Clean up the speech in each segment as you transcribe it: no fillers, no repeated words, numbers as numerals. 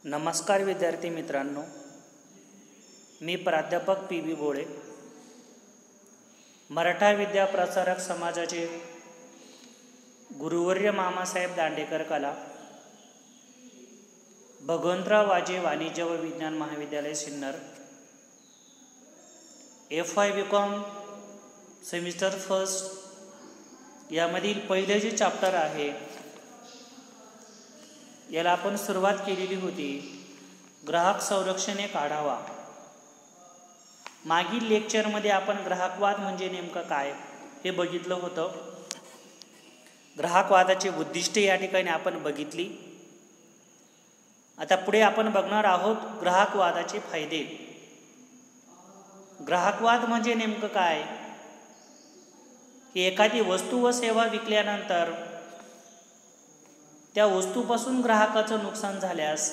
नमस्कार विद्यार्थी मित्रांनो, मी प्राध्यापक पी.बी. बोळे, मराठा विद्या प्रसारक समाजाचे गुरुवर्य मामासाहेब दांडेकर कला, भगवंतराव वाजे वाणिज्य व विज्ञान महाविद्यालय Sinnar, FY BCom semester first यामधील पहिले जे चॅप्टर आहे याला आपण सुरुवात केलेली होती. ग्राहक संरक्षण एक आढावा. मागील लेक्चरमध्ये आपण ग्राहकवाद म्हणजे नेमकं काय हे बघितलं होतं. ग्राहकवादाची उद्दिष्टे या ठिकाणी आपण बघितली. आता पुढे आपण बघणार आहोत ग्राहकवादाचे फायदे. ग्राहकवाद म्हणजे नेमकं काय की एखादी वस्तू व सेवा विकल्यानंतर त्या वस्तूपासून ग्राहकाचं नुकसान झाल्यास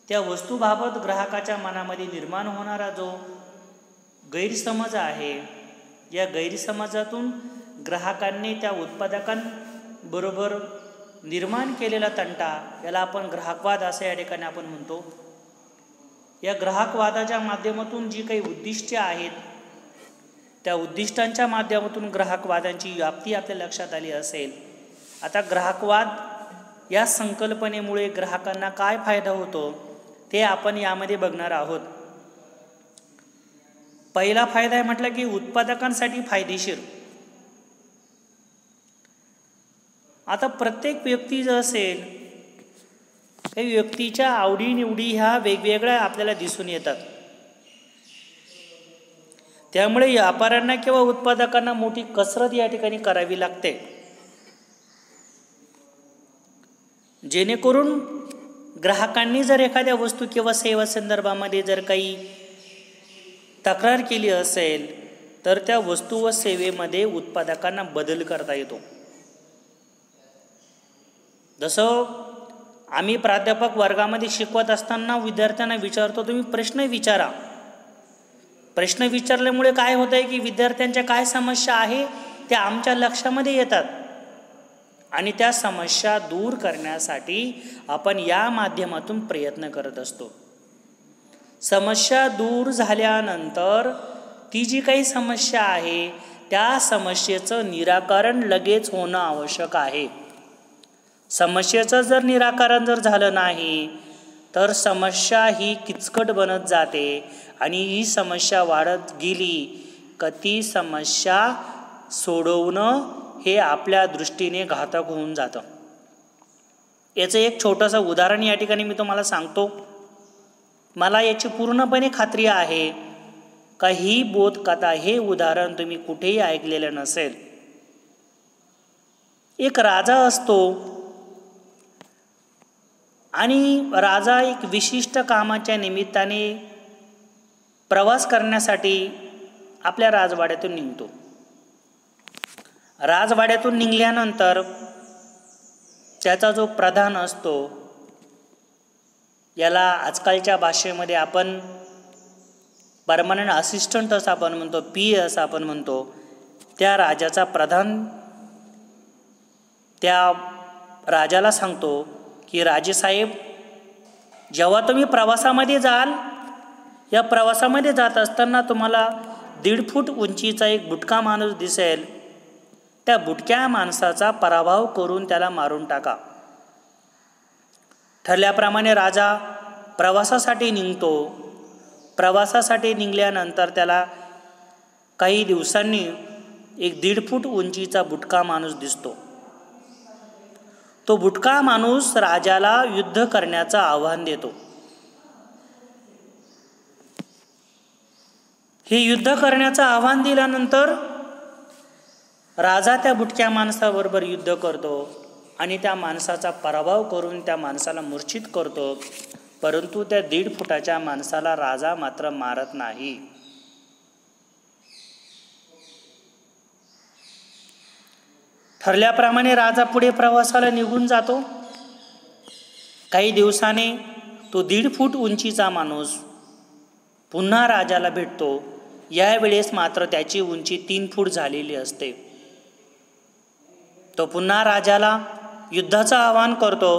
त्या वस्तूबाबत ग्राहकाच्या मनामध्ये निर्माण होणारा जो गैरसमज आहे, या गैरसमजातून ग्राहकांनी त्या उत्पादकांबरोबर निर्माण केलेला तंटा याला आपण ग्राहकवाद असं या ठिकाणी आपण म्हणतो. या ग्राहकवादाच्या माध्यमातून जी काही उद्दिष्टे आहेत त्या उद्दिष्टांच्या माध्यमातून ग्राहकवादांची व्याप्ती आपल्या लक्षात आली असेल. आता ग्राहकवाद या संकल्पनेमुळे ग्राहकांना काय फायदा होतो ते आपण यामध्ये बघणार आहोत. पहिला फायदा आहे म्हटलं की उत्पादकांसाठी फायदेशीर. आता प्रत्येक व्यक्ती जर असेल काही व्यक्तीच्या आवडीनिवडी ह्या वेगवेगळ्या आपल्याला दिसून येतात. त्यामुळे व्यापाऱ्यांना किंवा उत्पादकांना मोठी कसरत या ठिकाणी करावी लागते, जेणेकरून ग्राहकांनी जर एखाद्या वस्तू किंवा सेवा संदर्भामध्ये जर काही तक्रार केली असेल तर त्या वस्तू व सेवेमध्ये उत्पादकांना बदल करता येतो. जसं आम्ही प्राध्यापक वर्गामध्ये शिकवत असताना विद्यार्थ्यांना विचारतो, तुम्ही प्रश्न विचारा. प्रश्न विचारल्यामुळे काय होतं आहे की विद्यार्थ्यांच्या काय समस्या आहे त्या आमच्या लक्षामध्ये येतात आणि त्या समस्या दूर करण्यासाठी आपण या माध्यमातून प्रयत्न करत असतो. समस्या दूर झाल्यानंतर ती जी काही समस्या आहे त्या समस्येचं निराकरण लगेच होणं आवश्यक आहे. समस्येचं जर निराकरण जर झालं नाही तर समस्या ही किचकट बनत जाते आणि ही समस्या वाढत गेली का ती समस्या सोडवणं हे आपल्या दृष्टीने घातक होऊन जातं. याचं एक छोटंसं उदाहरण या ठिकाणी मी तुम्हाला सांगतो. मला याची पूर्णपणे खात्री आहे का ही बोधकथा, हे उदाहरण तुम्ही कुठेही ऐकलेलं नसेल. एक राजा असतो आणि राजा एक विशिष्ट कामाच्या निमित्ताने प्रवास करण्यासाठी आपल्या राजवाड्यातून निघतो. राजवाड्यातून निघाल्यानंतर त्याचा जो प्रधान असतो, याला आजकालच्या भाषेमध्ये आपण परमनंट असिस्टंट असं आपण म्हणतो, PA असं आपण म्हणतो, त्या राजाचा प्रधान त्या राजाला सांगतो की राजेसाहेब, जेव्हा तुम्ही प्रवासामध्ये जाल, या प्रवासामध्ये जात असताना तुम्हाला 1.5 फूट उंचीचा एक बुटका माणूस दिसेल. त्या बुटक्या माणसाचा पराभव करून त्याला मारून टाका. ठरल्याप्रमाणे राजा प्रवासासाठी निघतो. प्रवासासाठी निघाल्यानंतर त्याला काही दिवसांनी एक 1.5 फूट उंचीचा बुटका माणूस दिसतो. तो बुटका माणूस राजाला युद्ध करण्याचं आव्हान देतो. हे युद्ध करण्याचं आव्हान दिल्यानंतर राजा त्या बुटक्या माणसाबरोबर युद्ध करतो आणि त्या माणसाचा पराभव करून त्या माणसाला मूर्छित करतो. परंतु त्या 1.5 फुटाच्या माणसाला राजा मात्र मारत नाही. ठरल्याप्रमाणे राजा पुढे प्रवासाला निघून जातो. काही दिवसाने तो 1.5 फूट उंचीचा माणूस पुन्हा राजाला भेटतो. यावेळेस मात्र त्याची उंची 3 फूट झालेली असते. तो पुन्हा राजाला युद्धाचं आवाहन करतो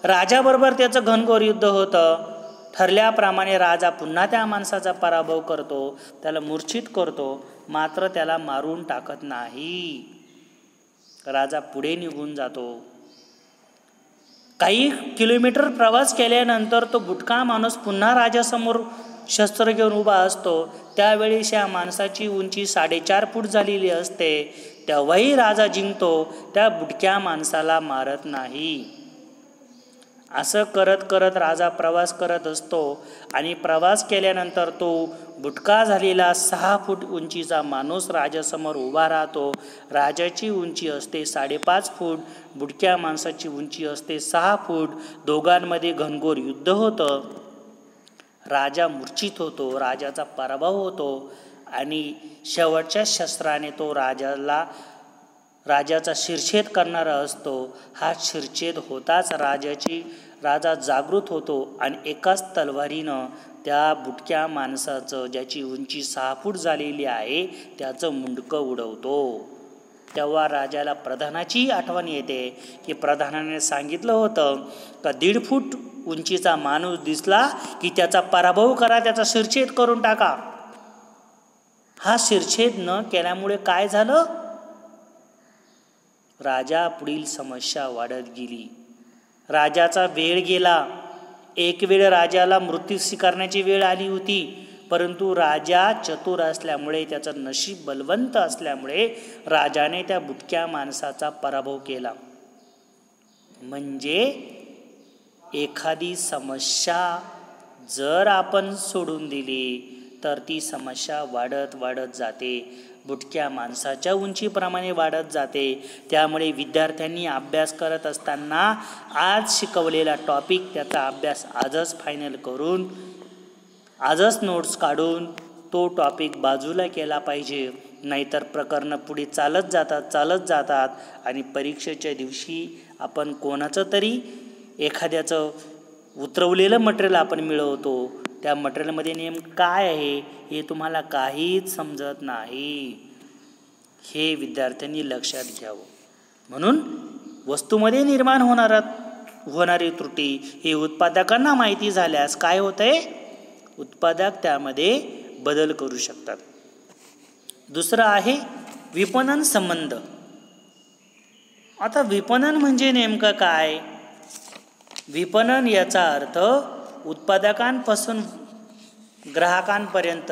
राजाबरोबर त्याचं घनघोर युद्ध होतं. ठरल्याप्रमाणे राजा पुन्हा त्या माणसाचा पराभव करतो, त्याला मूर्छित करतो, मात्र त्याला मारून टाकत नाही. राजा पुढे निघून जातो. काही किलोमीटर प्रवास केल्यानंतर तो बुटका माणूस पुन्हा राजासमोर शस्त्र घेऊन उभा असतो. त्यावेळी त्या माणसाची उंची 4.5 फूट झालेली असते. तेव्हाही राजा जिंकतो, त्या बुटक्या माणसाला मारत नाही. असं करत करत राजा प्रवास करत असतो आणि प्रवास केल्यानंतर तो बुटका झालेला 6 फूट उंचीचा माणूस राजासमोर उभा राहतो. राजाची उंची असते 5.5 फूट, बुटक्या माणसाची उंची असते 6 फूट. दोघांमध्ये घनघोर युद्ध होतं. राजा मूर्छित होतो, राजाचा पराभव होतो आणि शेवटच्या शस्त्राने तो राजाचा शिरछेद करणारा असतो. हा शिरछेद होताच राजा जागृत होतो आणि एकाच तलवारीनं त्या बुटक्या माणसाचं, ज्याची उंची 6 फूट झालेली आहे, त्याचं मुंडकं उडवतो. तेव्हा राजाला प्रधानाची आठवण येते की प्रधानाने सांगितलं होतं का 1.5 फूट उंचीचा माणूस दिसला की त्याचा पराभव करा, त्याचा शिरछेद करून टाका. हा शिरछेद न केल्यामुळे काय झालं? राजा पुढील समस्या वाढत गेली. राजाचा वेळ गेला. एक वेळ राजाला मृत्यू स्वीकारण्याची वेळ आली होती, परंतु राजा चतुर असल्यामुळे, त्याचं नशीब बलवंत असल्यामुळे राजाने त्या बुटक्या माणसाचा पराभव केला. म्हणजे एखादी समस्या जर आपण सोडून दिली तर ती समस्या वाढत वाढत जाते, बुटक्या माणसाच्या उंचीप्रमाणे वाढत जाते. त्यामुळे विद्यार्थ्यांनी अभ्यास करत असताना आज शिकवलेला टॉपिक, त्याचा अभ्यास आजच फायनल करून, आजच नोट्स काढून तो टॉपिक बाजूला केला पाहिजे. नाहीतर प्रकरणं पुढे चालत जातात आणि परीक्षेच्या दिवशी आपण कोणाचं तरी एखाद्याचं उतरवलेलं मटेरियल आपण मिळवतो. त्या मटेरियलमध्ये नेमकं काय आहे हे तुम्हाला काहीच समजत नाही. हे विद्यार्थ्यांनी लक्षात घ्यावं. म्हणून वस्तूमध्ये निर्माण होणारी त्रुटी ही उत्पादकांना माहिती झाल्यास काय होतंय? उत्पादक त्यामध्ये बदल करू शकतात. दुसरं आहे विपणन संबंध. आता विपणन म्हणजे नेमकं काय? विपणन याचा अर्थ उत्पादकांपासून ग्राहकांपर्यंत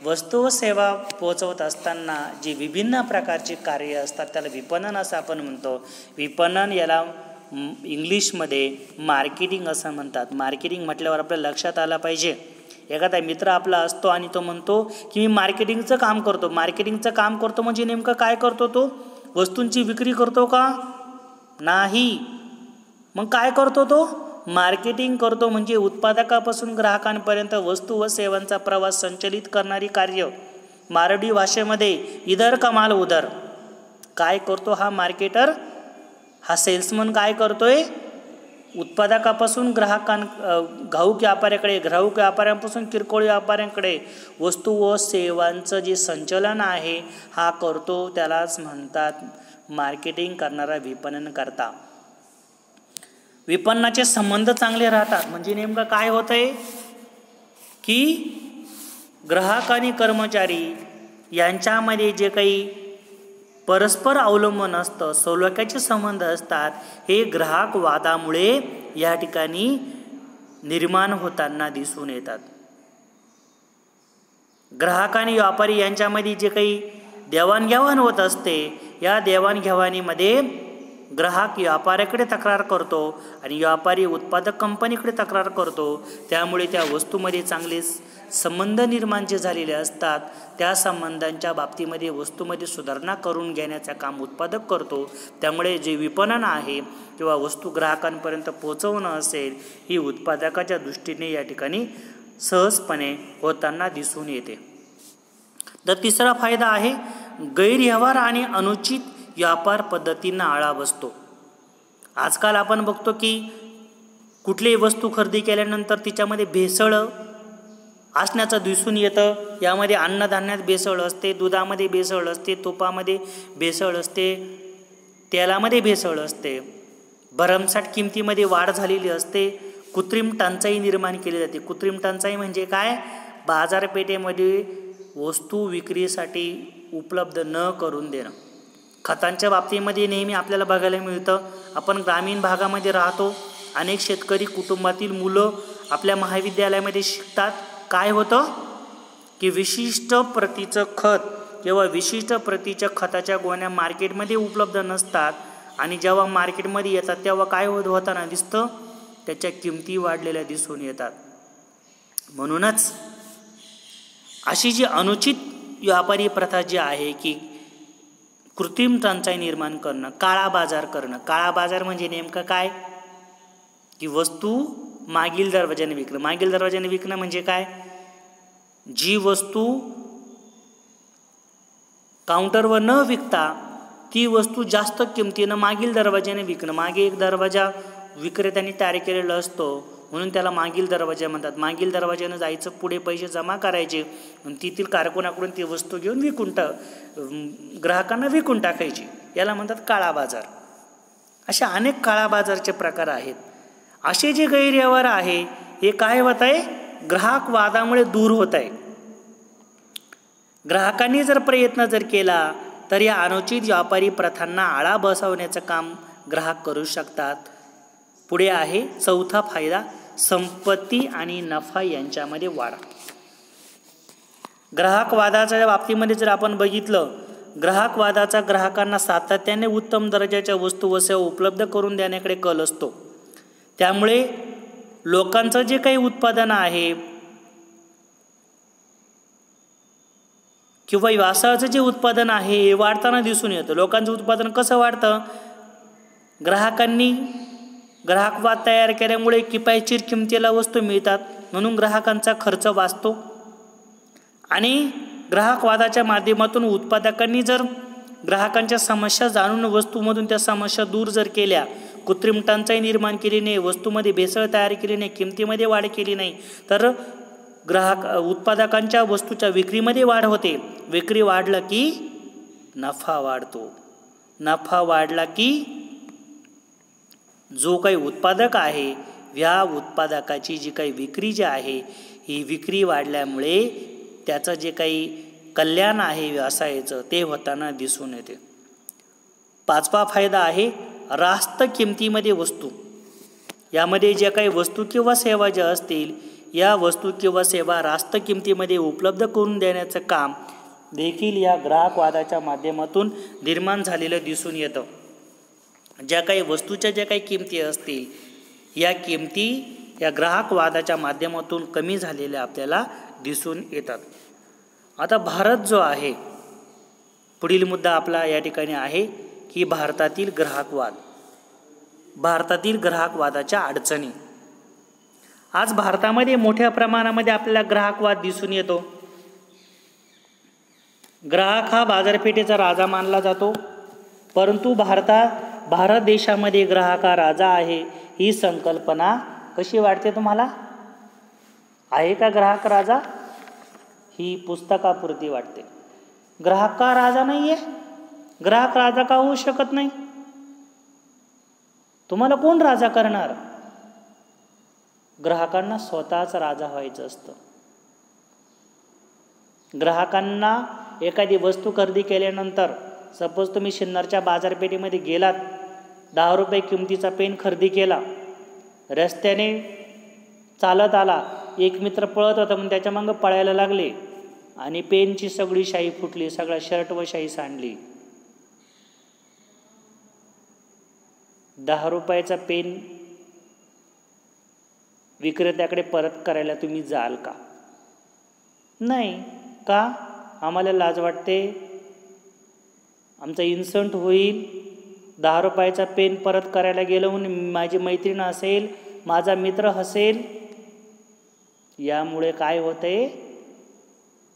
वस्तू व सेवा पोहोचवत असताना जी विभिन्न प्रकारची कार्य असतात त्याला विपणन असं आपण म्हणतो. विपणन याला इंग्लिशमध्ये मार्केटिंग असं म्हणतात. मार्केटिंग म्हटल्यावर आपल्या लक्षात आलं पाहिजे, एखादा मित्र आपला असतो आणि तो म्हणतो की मी मार्केटिंगचं काम करतो. मार्केटिंगचं काम करतो म्हणजे नेमकं काय करतो? तो वस्तूंची विक्री करतो का? नाही. मग काय करतो तो? मार्केटिंग करतो. म्हणजे उत्पादकापासून ग्राहकांपर्यंत वस्तू व सेवांचा प्रवास संचलित करणारी कार्य. मारडी भाषेमध्ये इधर कमाल उधर. काय करतो हा मार्केटर? हा सेल्समन काय करतोय? उत्पादकापासून घाऊक व्यापाऱ्यांपासून किरकोळ व्यापाऱ्यांकडे वस्तू व सेवांचं जे संचलन आहे हा करतो. त्यालाच म्हणतात मार्केटिंग करणारा विपणन करता. विपणनाचे संबंध चांगले राहतात. म्हणजे नेमकं काय होतंय की ग्राहक आणि कर्मचारी यांच्यामध्ये जे काही परस्पर अवलंबन असतं, सलोख्याचे संबंध असतात, हे ग्राहक वादामुळे या ठिकाणी निर्माण होताना दिसून येतात. ग्राहक आणि व्यापारी यांच्यामध्ये जे काही देवाणघेवाण होत असते, या देवाणघेवाणीमध्ये ग्राहक व्यापाऱ्याकडे तक्रार करतो आणि व्यापारी उत्पादक कंपनीकडे तक्रार करतो. त्यामुळे त्या वस्तूमध्ये चांगले संबंध निर्माण जे झालेले असतात, त्या संबंधांच्या बाबतीमध्ये वस्तूमध्ये सुधारणा करून घेण्याचं काम उत्पादक करतो. त्यामुळे जे विपणन आहे किंवा वस्तू ग्राहकांपर्यंत पोहोचवणं असेल, ही उत्पादकाच्या दृष्टीने या ठिकाणी सहजपणे होताना दिसून येते. तर तिसरा फायदा आहे गैरव्यवहार आणि अनुचित व्यापार पद्धतींना आळा बसतो. आजकाल आपण बघतो की कुठलीही वस्तू खरेदी केल्यानंतर तिच्यामध्ये भेसळ असण्याचं दिसून येतं. यामध्ये अन्नधान्यात भेसळ असते, दुधामध्ये भेसळ असते, तुपामध्ये भेसळ असते, तेलामध्ये भेसळ असते. भरमसाठ किमतीमध्ये वाढ झालेली असते, कृत्रिम टंचाई निर्माण केली जाते. कृत्रिम टंचाई म्हणजे काय? बाजारपेठेमध्ये वस्तू विक्रीसाठी उपलब्ध न करून देणं. खतांच्या बाबतीमध्ये नेहमी आपल्याला बघायला मिळतं. आपण ग्रामीण भागामध्ये राहतो, अनेक शेतकरी कुटुंबातील मुलं आपल्या महाविद्यालयामध्ये शिकतात. काय होतं की विशिष्ट प्रतीचं खत किंवा विशिष्ट प्रतीच्या खताच्या गोण्या मार्केटमध्ये उपलब्ध नसतात आणि जेव्हा मार्केटमध्ये येतात तेव्हा काय होताना दिसतं? त्याच्या किमती वाढलेल्या दिसून येतात. म्हणूनच अशी जी अनुचित व्यापारी प्रथा जी आहे की कृत्रिम टंचाई निर्माण करणं, काळा बाजार करणं. काळा बाजार म्हणजे नेमकं काय? की वस्तू मागील दरवाजाने विकणं. मागील दरवाजाने विकणं म्हणजे काय? जी वस्तू काउंटरवर न विकता ती वस्तू जास्त किमतीनं मागील दरवाजाने विकणं. मागे एक दरवाजा विक्रेत्यांनी तयार केलेला असतो म्हणून त्याला मागील दरवाजा म्हणतात. मागील दरवाजानं जायचं, पुढे पैसे जमा करायचे आणि तेथील कारकुनाकडून ती वस्तू घेऊन ग्राहकांना विकून टाकायची. याला म्हणतात काळा बाजार. अशा अनेक काळा बाजारचे प्रकार आहेत. असे जे गैरव्यवहार आहे हे काय होत आहे? ग्राहक वादामुळे दूर होत आहे. ग्राहकांनी जर प्रयत्न केला तर या अनुचित व्यापारी प्रथांना आळा बसवण्याचं काम ग्राहक करू शकतात. पुढे आहे चौथा फायदा, संपत्ती आणि नफा यांच्यामध्ये वाढ. ग्राहकवादाच्या बाबतीमध्ये जर आपण बघितलं, ग्राहकवादाचा ग्राहकांना सातत्याने उत्तम दर्जाच्या वस्तू व सेवा उपलब्ध करून देण्याकडे कल असतो. त्यामुळे लोकांचं जे काही उत्पादन आहे किंवा व्यवसायाचं जे उत्पादन आहे हे वाढताना दिसून येतं. लोकांचं उत्पादन कसं वाढतं? ग्राहकांनी ग्राहकवाद तयार केल्यामुळे किफायतशीर किमतीला वस्तू मिळतात म्हणून ग्राहकांचा खर्च वाचतो. आणि ग्राहकवादाच्या माध्यमातून उत्पादकांनी जर ग्राहकांच्या समस्या जाणून वस्तूमधून त्या समस्या दूर जर केल्या, कृत्रिम टंचाई निर्माण केली नाही, वस्तूमध्ये भेसळ तयार केली नाही, किमतीमध्ये वाढ केली नाही, तर उत्पादकांच्या वस्तूच्या विक्रीमध्ये वाढ होते. विक्री वाढलं की नफा वाढतो. नफा वाढला की जो काही उत्पादक आहे या उत्पादकाची जी काही विक्री जी आहे ही विक्री वाढल्यामुळे त्याचं जे काही कल्याण आहे व्यवसायाचं ते होताना दिसून येते. पाचवा फायदा आहे रास्त किमतीमध्ये वस्तू. यामध्ये ज्या काही वस्तू किंवा सेवा ज्या असतील या वस्तू किंवा सेवा रास्त किमतीमध्ये उपलब्ध करून देण्याचं काम देखील या ग्राहकवादाच्या माध्यमातून निर्माण झालेलं दिसून येतं. ज्या काही वस्तूच्या ज्या काही किमती असतील या किमती या ग्राहकवादाच्या माध्यमातून कमी झालेल्या आपल्याला दिसून येतात. आता भारत जो आहे, पुढील मुद्दा आपला या ठिकाणी आहे की भारतातील ग्राहकवाद. भारतातील ग्राहकवादाच्या अडचणी. आज भारतामध्ये मोठ्या प्रमाणामध्ये आपल्याला ग्राहकवाद दिसून येतो. ग्राहक हा बाजारपेठेचा राजा मानला जातो, परंतु भारत देशामध्ये ग्राहक हा राजा आहे ही संकल्पना कशी वाटते तुम्हाला? आहे का ग्राहक राजा? ही पुस्तकापुरती वाटते. ग्राहक का राजा नाही आहे? ग्राहक राजा का होऊ शकत नाही? तुम्हाला कोण राजा करणार? ग्राहकांना स्वतःच राजा व्हायचं असतं. ग्राहकांना एखादी वस्तू खरेदी केल्यानंतर, सपोज तुम्ही सिन्नरच्या बाजारपेठेमध्ये गेलात, 10 रुपये किमतीचा पेन खरेदी केला, रस्त्याने चालत आला, एक मित्र पळत होता म्हणून त्याच्या मागं पळायला लागले आणि पेनची सगळी शाई फुटली, सगळा शर्ट व शाई सांडली. 10 रुपयाचा पेन विक्रेत्याकडे परत करायला तुम्ही जाल का? नाही. का? आम्हाला लाज वाटते, आमचा इन्सल्ट होईल. 10 रुपयाचा पेन परत करायला गेलो म्हणून माझी मैत्रीण असेल, माझा मित्र हसेल. यामुळे काय होतंय?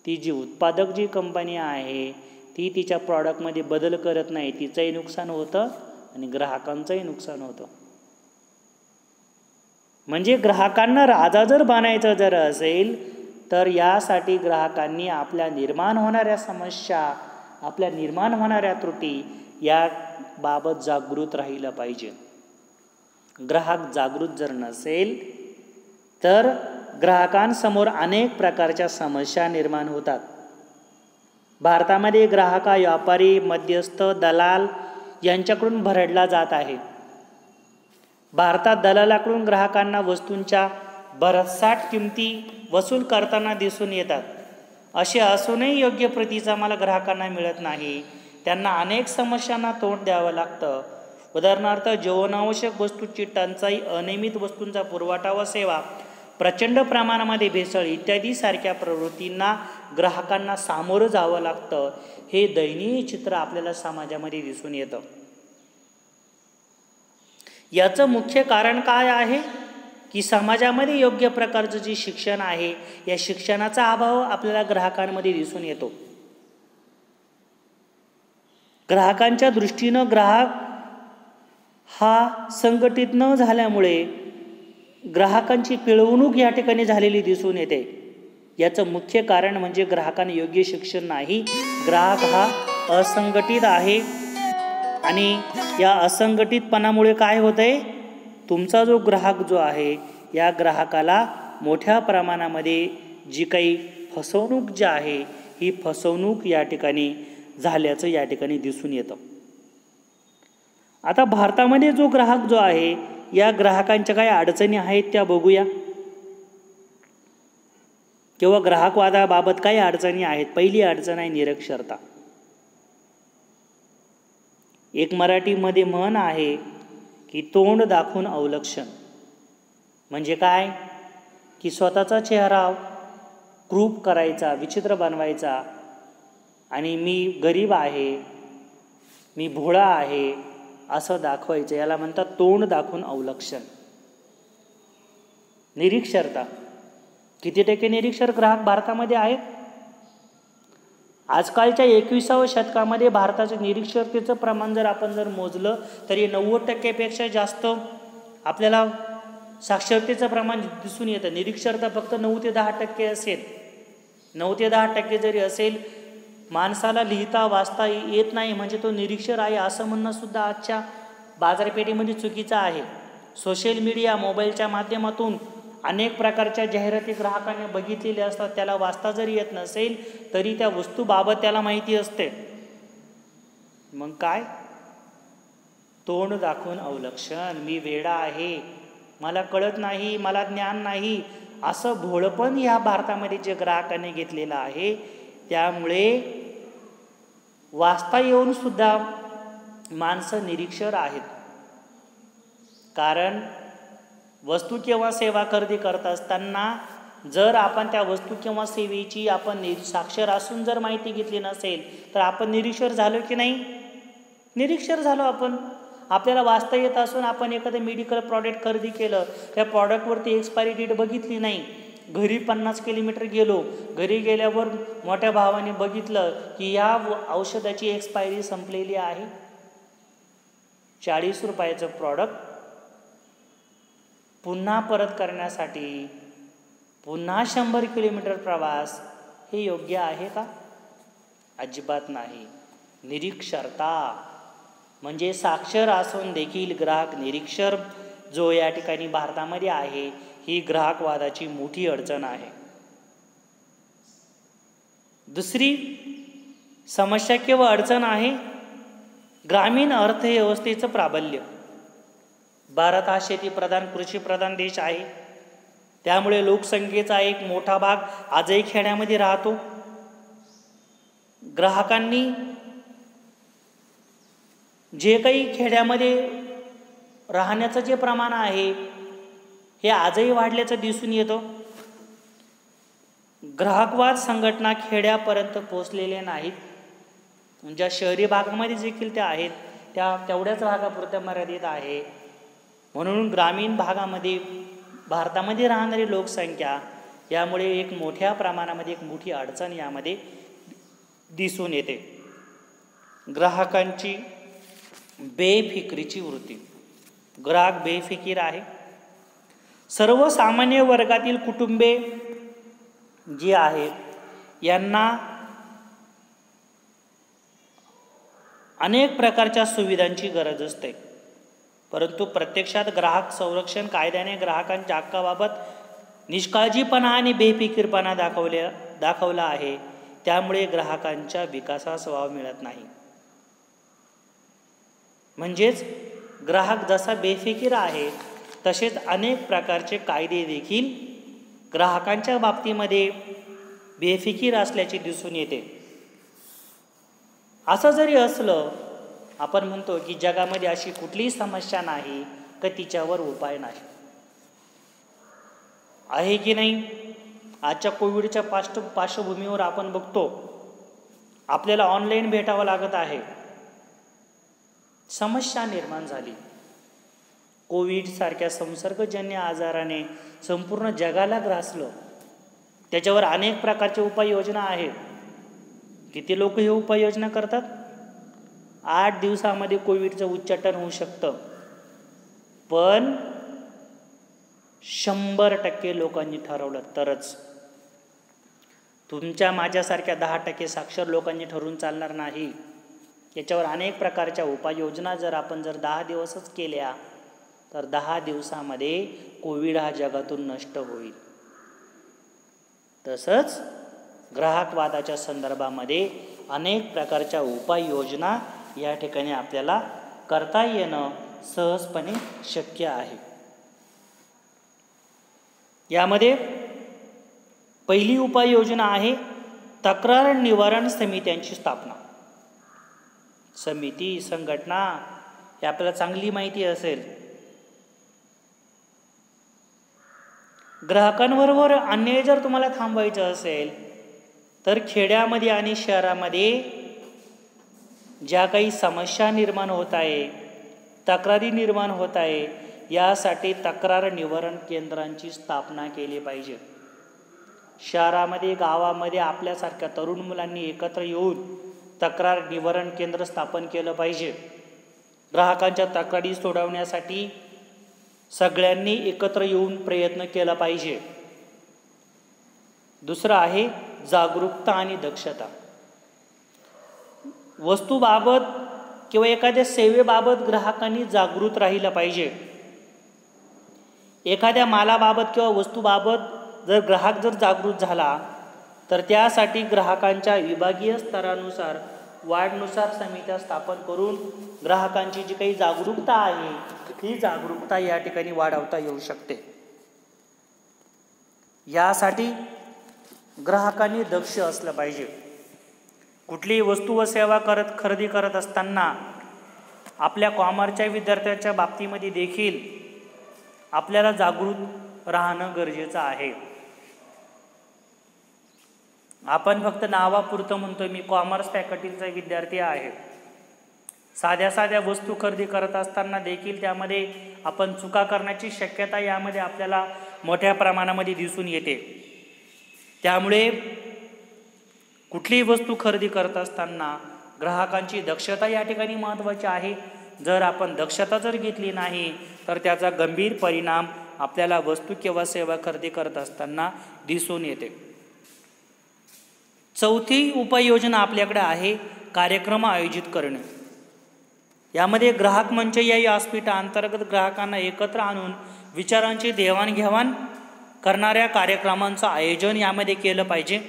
ती जी उत्पादक जी कंपनी आहे ती तिच्या प्रॉडक्टमध्ये बदल करत नाही. तिचंही नुकसान होतं आणि ग्राहकांचंही नुकसान होतं. म्हणजे ग्राहकांना राजा जर बनायचं जर असेल तर यासाठी ग्राहकांनी आपल्या निर्माण होणाऱ्या समस्या, आपल्या निर्माण होणाऱ्या त्रुटी याबाबत जागृत राहिलं पाहिजे. ग्राहक जागृत जर नसेल तर ग्राहकांसमोर अनेक प्रकारच्या समस्या निर्माण होतात. भारतामध्ये ग्राहक हा व्यापारी, मध्यस्थ, दलाल यांच्याकडून भरडला जात आहे. भारतात दलालाकडून ग्राहकांना वस्तूंच्या भरमसाठ किमती वसूल करताना दिसून येतात. असे असूनही योग्य प्रतीचा माल ग्राहकांना मिळत नाही. त्यांना अनेक समस्यांना तोंड द्यावं लागतं. उदाहरणार्थ जीवनावश्यक वस्तूंची टंचाई, अनियमित वस्तूंचा पुरवठा व सेवा, प्रचंड प्रमाणामध्ये भेसळ इत्यादी सारख्या प्रवृत्तींना ग्राहकांना सामोरं जावं लागतं. हे दयनीय चित्र आपल्याला समाजामध्ये दिसून येतं. याचं मुख्य कारण काय आहे की समाजामध्ये योग्य प्रकारचं जे शिक्षण आहे या शिक्षणाचा अभाव आपल्याला ग्राहकांमध्ये दिसून येतो. ग्राहकांच्या दृष्टीनं ग्राहक हा संघटित न झाल्यामुळे ग्राहकांची पिळवणूक या ठिकाणी झालेली दिसून येते. याचं मुख्य कारण म्हणजे ग्राहकांना योग्य शिक्षण नाही. ग्राहक हा असंघटित आहे आणि या असंघटितपणामुळे काय होतंय, तुमचा जो ग्राहक जो आहे या ग्राहकाला मोठ्या प्रमाणामध्ये जी काही फसवणूक जी आहे ही फसवणूक या ठिकाणी झाल्याचं या ठिकाणी दिसून येतं. आता भारतामध्ये जो ग्राहक जो आहे या ग्राहकांच्या काही अडचणी आहेत त्या बघूया किंवा ग्राहकवादाबाबत काही अडचणी आहेत. पहिली अडचण आहे निरक्षरता. एक मराठीमध्ये म्हण आहे की तोंड दाखवून अवलक्षण. म्हणजे काय की स्वतःचा चेहरा क्रूप करायचा, विचित्र बनवायचा आणि मी गरीब आहे, मी भोळा आहे असं दाखवायचं. याला म्हणतात तोंड दाखवून अवलक्षण. निरक्षरता. किती टक्के निरक्षर ग्राहक भारतामध्ये आहेत? आजकालच्या 21व्या शतकामध्ये भारताचं निरक्षरतेचं प्रमाण जर आपण मोजलं तरी 90% जास्त आपल्याला साक्षरतेचं प्रमाण दिसून येतं. निरक्षरता फक्त 9 ते 10% असेल. 9 ते 10% जरी असेल, माणसाला लिहिता वाचता येत नाही म्हणजे तो निरक्षर आहे असं म्हणणं सुद्धा आजच्या बाजारपेठेमध्ये चुकीचं आहे. सोशल मीडिया, मोबाईलच्या माध्यमातून अनेक प्रकारच्या जाहिराती ग्राहकाने बघितलेल्या असतात. त्याला वाचता जरी येत नसेल तरी त्या वस्तूबाबत त्याला माहिती असते. मग काय, तोंड दाखवून अवलक्षण. मी वेडा आहे, मला कळत नाही, मला ज्ञान नाही असं भोळपण ह्या भारतामध्ये जे ग्राहकाने घेतलेलं आहे. त्यामुळे वाचता येऊन सुद्धा माणसं निरक्षर आहेत. कारण वस्तू किंवा सेवा खरेदी करत असताना जर आपण त्या वस्तू किंवा सेवेची आपण साक्षर असून जर माहिती घेतली नसेल तर आपण निरक्षर झालो की नाही? निरक्षर झालो आपण. आपल्याला वाचता येत असून आपण एखादं मेडिकल प्रॉडक्ट खरेदी केलं, त्या प्रॉडक्टवरती एक्सपायरी डेट बघितली नाही, घरी 50 किलोमीटर गेलो, घरी गेल्यावर मोठ्या भावाने बघितलं की या औषधाची एक्सपायरी संपलेली आहे. 40 रुपयाचं प्रॉडक्ट पुन्हा परत करण्यासाठी पुन्हा 100 किलोमीटर प्रवास, हे योग्य आहे का? अजिबात नाही. निरक्षरता म्हणजे साक्षर असून देखील ग्राहक निरक्षर जो या ठिकाणी भारतामध्ये आहे, ही ग्राहकवादाची मोठी अडचण आहे. दुसरी समस्या किंवा अडचण आहे ग्रामीण अर्थव्यवस्थेचं प्राबल्य. भारत हा शेतीप्रधान, कृषीप्रधान देश आहे. त्यामुळे लोकसंख्येचा एक मोठा भाग आजही खेड्यामध्ये राहतो. ग्राहकांनी जे काही खेड्यामध्ये राहण्याचं जे प्रमाण आहे हे आजही वाढल्याचं दिसून येतं. ग्राहकवाद संघटना खेड्यापर्यंत पोहोचलेल्या नाहीत. ज्या शहरी भागामध्ये देखील त्या आहेत त्या तेवढ्याच भागापुरत्या मर्यादित आहे. म्हणून ग्रामीण भागामध्ये भारतामध्ये राहणारी लोकसंख्या यामुळे एक मोठ्या प्रमाणामध्ये एक मोठी अडचण यामध्ये दिसून येते. ग्राहकांची बेफिकिरीची वृत्ती. ग्राहक बेफिकीर आहे. सर्वसामान्य वर्गातील कुटुंबे जी आहेत यांना अनेक प्रकारच्या सुविधांची गरज असते. परंतु प्रत्यक्षात ग्राहक संरक्षण कायद्याने ग्राहकांच्या हक्काबाबत निष्काळजीपणा आणि बेफिकीरपणा दाखवला आहे. त्यामुळे ग्राहकांच्या विकासास वाव मिळत नाही. म्हणजेच ग्राहक जसा बेफिकीर आहे तसेच अनेक प्रकारचे कायदे देखील ग्राहकांच्या बाबतीमध्ये बेफिकीर असल्याचे दिसून येते. असं जरी असलं, आपण म्हणतो की जगामध्ये अशी कुठलीही समस्या नाही की तिच्यावर उपाय नाही. आहे की नाही? आजच्या कोविडच्या पार्श्वभूमीवर आपण बघतो आपल्याला ऑनलाईन भेटावं लागत आहे. समस्या निर्माण झाली. कोविड सारख्या संसर्गजन्य आजाराने संपूर्ण जगाला ग्रासलं. त्याच्यावर अनेक प्रकारचे उपाययोजना आहेत. किती लोक हे उपाययोजना करतात? 8 दिवसामध्ये कोविडचं उच्चाटन होऊ शकतं, पण 100% लोकांनी ठरवलं तरच. तुमच्या माझ्यासारख्या 10% साक्षर लोकांनी ठरवून चालणार नाही. याच्यावर अनेक प्रकारच्या उपाययोजना जर 10 दिवसच केल्या तर 10 दिवसामध्ये कोविड हा जगातून नष्ट होईल. तसंच ग्राहकवादाच्या संदर्भामध्ये अनेक प्रकारच्या उपाययोजना या ठिकाणी आपल्याला करता येणं सहजपणे शक्य आहे. यामध्ये पहिली उपाययोजना आहे तक्रार निवारण समित्यांची स्थापना. समिती, संघटना हे आपल्याला चांगली माहिती असेल. ग्राहकांबरोबर अन्याय जर तुम्हाला थांबवायचं असेल तर खेड्यामध्ये आणि शहरामध्ये ज्या काही समस्या निर्माण होत आहे, तक्रारी निर्माण होत आहे, यासाठी तक्रार निवारण केंद्रांची स्थापना केली पाहिजे. शहरामध्ये, गावामध्ये आपल्यासारख्या तरुण मुलांनी एकत्र येऊन तक्रार निवारण केंद्र स्थापन केलं पाहिजे. ग्राहकांच्या तक्रारी सोडवण्यासाठी सगळ्यांनी एकत्र येऊन प्रयत्न केला पाहिजे. दुसरं आहे जागरूकता आणि दक्षता. वस्तूबाबत किंवा एखाद्या सेवेबाबत ग्राहकांनी जागृत राहिलं पाहिजे. एखाद्या मालाबाबत किंवा वस्तूबाबत जर ग्राहक जागृत झाला तर त्यासाठी ग्राहकांच्या विभागीय स्तरानुसार, वार्डनुसार समित्या स्थापन करून ग्राहकांची जी काही जागरूकता आहे ही जागरूकता या ठिकाणी वाढवता येऊ शकते. यासाठी ग्राहकांनी दक्ष असलं पाहिजे. कुठलीही वस्तू व सेवा खरेदी करत असताना आपल्या कॉमर्सच्या विद्यार्थ्यांच्या बाबतीमध्ये देखील आपल्याला जागरूक राहणं गरजेचं आहे. आपण फक्त नावापुरतं म्हणतोय मी कॉमर्स फॅकल्टीचा विद्यार्थी आहे. साध्या वस्तू खरेदी करत असताना देखील त्यामध्ये आपण चुका करण्याची शक्यता यामध्ये आपल्याला मोठ्या प्रमाणामध्ये दिसून येते. त्यामुळे कुठलीही वस्तू खरेदी करत असताना ग्राहकांची दक्षता या ठिकाणी महत्त्वाची आहे. जर आपण दक्षता जर घेतली नाही तर त्याचा गंभीर परिणाम आपल्याला वस्तू किंवा सेवा खरेदी करत असताना दिसून येते. चौथी उपाययोजना आपल्याकडे आहे कार्यक्रम आयोजित करणे. यामध्ये ग्राहक मंच या व्यासपीठाअंतर्गत ग्राहकांना एकत्र आणून विचारांची देवाणघेवाण करणाऱ्या कार्यक्रमांचं आयोजन यामध्ये केलं पाहिजे.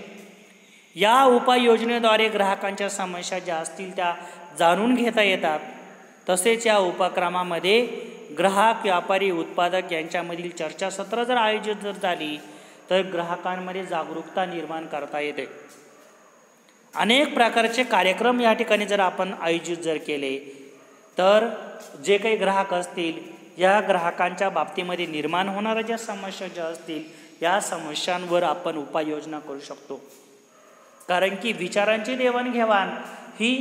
या उपाययोजनेद्वारे ग्राहकांच्या समस्या ज्या असतील त्या जाणून घेता येतात. तसेच या उपक्रमामध्ये ग्राहक, व्यापारी, उत्पादक यांच्यामधील चर्चासत्र जर आयोजित जर झाली तर ग्राहकांमध्ये जागरूकता निर्माण करता येते. अनेक प्रकारचे कार्यक्रम या ठिकाणी जर आपण आयोजित जर केले तर जे काही ग्राहक असतील या ग्राहकांच्या बाबतीमध्ये निर्माण होणाऱ्या ज्या समस्या ज्या असतील या समस्यांवर आपण उपाययोजना करू शकतो. कारण की विचारांची देवाणघेवाण ही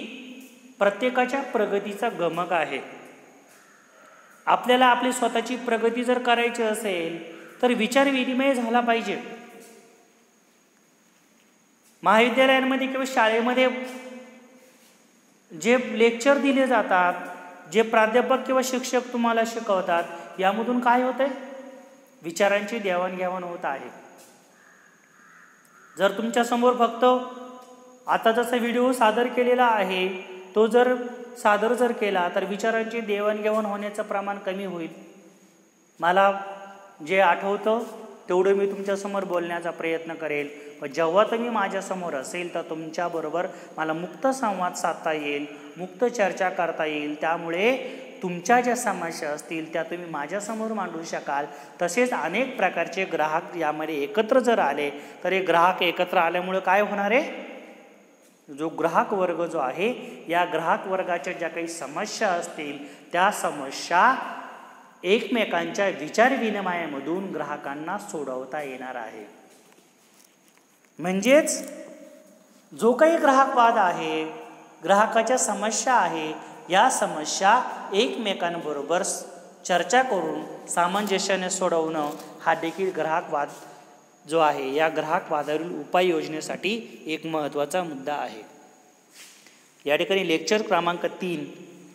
प्रत्येकाच्या प्रगतीचा गमक आहे. आपल्याला आपली स्वतःची प्रगती जर करायची असेल तर विचार विनिमय झाला पाहिजे. महाविद्यालयांमध्ये किंवा शाळेमध्ये जे लेक्चर दिले जातात, जे प्राध्यापक किंवा शिक्षक तुम्हाला शिकवतात, यामधून काय होतंय? विचारांची देवाणघेवाण होत आहे. जर तुमच्यासमोर फक्त आता जसा व्हिडिओ सादर केलेला आहे तो जर सादर जर केला तर विचारांची देवाणघेवाण होण्याचं प्रमाण कमी होईल. मला जे आठवतं तेवढं मी तुमच्यासमोर बोलण्याचा प्रयत्न करेल. पण जेव्हा तुम्ही माझ्यासमोर असेल तर तुमच्याबरोबर मला मुक्त संवाद साधता येईल, मुक्त चर्चा करता येईल. त्यामुळे तुमच्या ज्या समस्या असतील त्या तुम्ही माझ्यासमोर मांडू शकाल. तसेच अनेक प्रकारचे ग्राहक यामध्ये एकत्र जर आले तर हे ग्राहक एकत्र आल्यामुळे काय होणार आहे, जो ग्राहक वर्ग जो आहे या ग्राहक वर्गाच्या ज्या काही समस्या असतील त्या समस्या एकमेकांच्या विचारविनिमयामधून ग्राहकांना सोडवता येणार आहे. म्हणजेच जो काही ग्राहकवाद आहे, ग्राहकाच्या समस्या आहे, या समस्या एकमेकांबरोबर चर्चा करून सामंजस्याने सोडवणं हा देखील ग्राहकवाद जो आहे या ग्राहकवादावरील उपाययोजनेसाठी एक महत्त्वाचा मुद्दा आहे. या ठिकाणी लेक्चर क्रमांक 3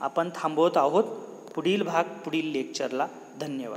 आपण थांबवत आहोत. पुढील भाग पुढील लेक्चरला. धन्यवाद.